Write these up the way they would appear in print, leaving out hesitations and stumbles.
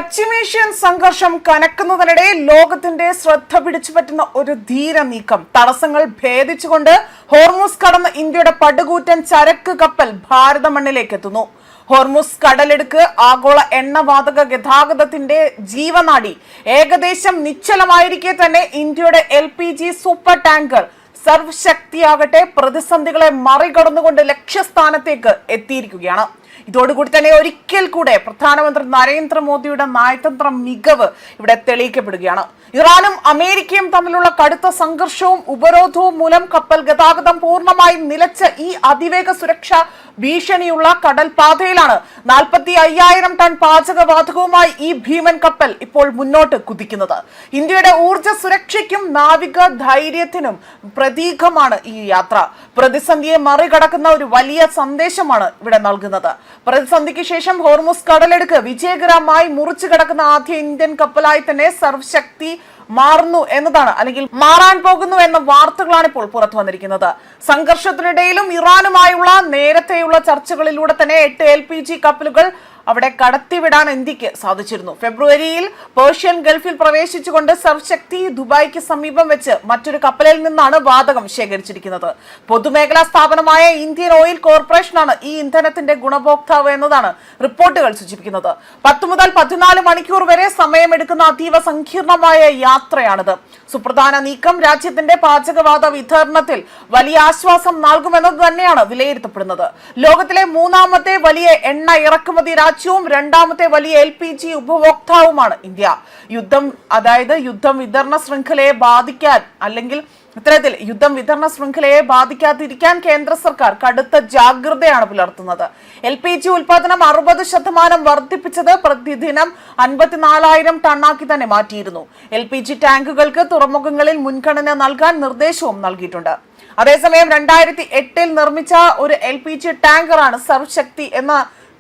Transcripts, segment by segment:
പശ്ചിമേഷ്യൻ സംഘർഷം കനക്കുന്നതിനിടെ ലോകത്തിന്റെ ശ്രദ്ധ പിടിച്ചുപറ്റുന്ന ഒരു ധീര നീക്കം. തടസ്സങ്ങൾ ഭേദിച്ചുകൊണ്ട് ഹോർമുസ് കടന്ന് ഇന്ത്യയുടെ പടുകൂറ്റൻ ചരക്ക് കപ്പൽ ഭാരത മണ്ണിലേക്ക് എത്തുന്നു. ഹോർമുസ് കടലിടുക്ക് ആഗോള എണ്ണവാതക ഗതാഗതത്തിന്റെ ജീവനാഡി. ഏകദേശം നിശ്ചലമായിരിക്കെ തന്നെ ഇന്ത്യയുടെ LPG സൂപ്പർ ടാങ്കർ സർവശക്തിയാകട്ടെ പ്രതിസന്ധികളെ മറികടന്നുകൊണ്ട് ലക്ഷ്യസ്ഥാനത്തേക്ക് എത്തിയിരിക്കുകയാണ്. ഇതോടുകൂടി തന്നെ ഒരിക്കൽ കൂടെ പ്രധാനമന്ത്രി നരേന്ദ്രമോദിയുടെ നയതന്ത്ര മികവ് ഇവിടെ തെളിയിക്കപ്പെടുകയാണ്. ഇറാനും അമേരിക്കയും തമ്മിലുള്ള കടുത്ത സംഘർഷവും ഉപരോധവും മൂലം കപ്പൽ ഗതാഗതം പൂർണ്ണമായും നിലച്ച ഈ അതിവേഗ സുരക്ഷാ ഭീഷണിയുള്ള കടൽപാതയിലാണ് 45,000 ടൺ പാചകവാതകവുമായി ഈ ഭീമൻ കപ്പൽ ഇപ്പോൾ മുന്നോട്ട് കുതിക്കുന്നത്. ഇന്ത്യയുടെ ഊർജ്ജ സുരക്ഷയ്ക്കും നാവിക ധൈര്യത്തിനും പ്രതീകമാണ് ഈ യാത്ര. പ്രതിസന്ധിയെ മറികടക്കുന്ന ഒരു വലിയ സന്ദേശമാണ് ഇവിടെ നൽകുന്നത്. പ്രതിസന്ധിക്ക് ശേഷം ഹോർമുസ് കടലെടുക്ക് വിജയകരമായി മുറിച്ചു കടക്കുന്ന ആദ്യ ഇന്ത്യൻ കപ്പലായി തന്നെ സർവശക്തി മാറുന്നു എന്നതാണ്, അല്ലെങ്കിൽ മാറാൻ പോകുന്നു എന്ന വാർത്തകളാണ് ഇപ്പോൾ പുറത്തു വന്നിരിക്കുന്നത്. സംഘർഷത്തിനിടയിലും ഇറാനുമായുള്ള നേരത്തെയുള്ള ചർച്ചകളിലൂടെ തന്നെ 8 LPG കപ്പലുകൾ അവിടെ കടത്തിവിടാൻ ഇന്ത്യക്ക് സാധിച്ചിരുന്നു. ഫെബ്രുവരിയിൽ പേർഷ്യൻ ഗൾഫിൽ പ്രവേശിച്ചുകൊണ്ട് സർവശക്തി ദുബായിക്ക് സമീപം വെച്ച് മറ്റൊരു കപ്പലിൽ നിന്നാണ് വാതകം ശേഖരിച്ചിരിക്കുന്നത്. പൊതുമേഖലാ സ്ഥാപനമായ ഇന്ത്യൻ ഓയിൽ കോർപ്പറേഷനാണ് ഈ ഇന്ധനത്തിന്റെ ഗുണഭോക്താവ് എന്നതാണ് റിപ്പോർട്ടുകൾ സൂചിപ്പിക്കുന്നത്. 10 മുതൽ 14 മണിക്കൂർ വരെ സമയമെടുക്കുന്ന അതീവ സങ്കീർണമായ യാത്രയാണിത്. സുപ്രധാന നീക്കം രാജ്യത്തിന്റെ പാചകവാത വിതരണത്തിൽ വലിയ ആശ്വാസം നൽകുമെന്നത് തന്നെയാണ് വിലയിരുത്തപ്പെടുന്നത്. ലോകത്തിലെ 3ാമത്തെ വലിയ എണ്ണ ഇറക്കുമതി രാജ്യവും 2ാമത്തെ വലിയ LPG ഉപഭോക്താവുമാണ് ഇന്ത്യ. യുദ്ധം വിതരണ ശൃംഖലയെ ബാധിക്കാൻ, അല്ലെങ്കിൽ ഇത്തരത്തിൽ വിതരണ ശൃംഖലയെ ബാധിക്കാതിരിക്കാൻ കേന്ദ്ര സർക്കാർ കടുത്ത ജാഗ്രതയാണ് പുലർത്തുന്നത്. LPG ഉൽപാദനം 60% വർദ്ധിപ്പിച്ചത് പ്രതിദിനം 54,000 ടണ്ണാക്കി തന്നെ മാറ്റിയിരുന്നു. LPG ടാങ്കുകൾക്ക് തുറമുഖങ്ങളിൽ മുൻഗണന നൽകാൻ നിർദ്ദേശവും നൽകിയിട്ടുണ്ട്. അതേസമയം 2008 നിർമ്മിച്ച ഒരു LPG ടാങ്കറാണ് സർവശക്തി എന്ന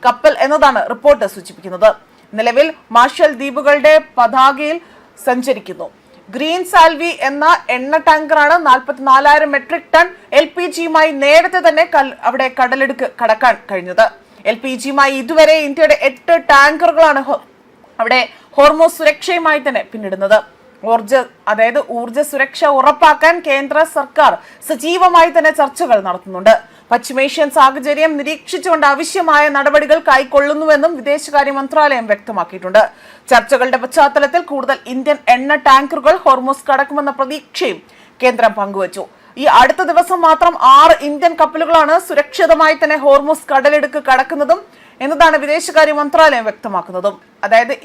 കപ്പൽ എന്നതാണ് റിപ്പോർട്ട് സൂചിപ്പിക്കുന്നത്. നിലവിൽ മാർഷൽ ദ്വീപുകളുടെ പതാകയിൽ സഞ്ചരിക്കുന്നു. ഗ്രീൻ സാൽവി എന്ന എണ്ണ ടാങ്കറാണ് 44,000 മെട്രിക് ടൺ LPGയുമായി നേരത്തെ തന്നെ അവിടെ കടലെടുക്ക് കടക്കാൻ കഴിഞ്ഞത്. LPGയുമായി ഇതുവരെ ഇന്ത്യയുടെ 8 ടാങ്കറുകളാണ് അവിടെ ഹോർമുസ് സുരക്ഷയുമായി തന്നെ പിന്നിടുന്നത്. ഊർജ്ജ സുരക്ഷ ഉറപ്പാക്കാൻ കേന്ദ്ര സർക്കാർ സജീവമായി തന്നെ ചർച്ചകൾ നടത്തുന്നുണ്ട്. പശ്ചിമേഷ്യൻ സാഹചര്യം നിരീക്ഷിച്ചുകൊണ്ട് ആവശ്യമായ നടപടികൾ കൈക്കൊള്ളുന്നുവെന്നും വിദേശകാര്യ മന്ത്രാലയം വ്യക്തമാക്കിയിട്ടുണ്ട്. ചർച്ചകളുടെ പശ്ചാത്തലത്തിൽ കൂടുതൽ ഇന്ത്യൻ എണ്ണ ടാങ്കറുകൾ ഹോർമുസ് കടക്കുമെന്ന പ്രതീക്ഷയും കേന്ദ്രം പങ്കുവച്ചു. ഈ അടുത്ത ദിവസം മാത്രം 6 ഇന്ത്യൻ കപ്പലുകളാണ് സുരക്ഷിതമായി തന്നെ ഹോർമുസ് കടലെടുക്ക് കടക്കുന്നതും എന്നതാണ് വിദേശകാര്യ മന്ത്രാലയം വ്യക്തമാക്കുന്നതും.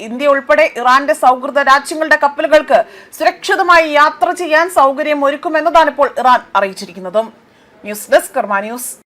ഇന്ത്യ ഉൾപ്പെടെ ഇറാന്റെ സൗഹൃദ രാജ്യങ്ങളുടെ കപ്പലുകൾക്ക് സുരക്ഷിതമായി യാത്ര ചെയ്യാൻ സൗകര്യം ഒരുക്കുമെന്നതാണ് ഇപ്പോൾ ഇറാൻ അറിയിച്ചിരിക്കുന്നതും. ന്യൂസ് ഡെസ്ക് കർമ്മ ന്യൂസ്.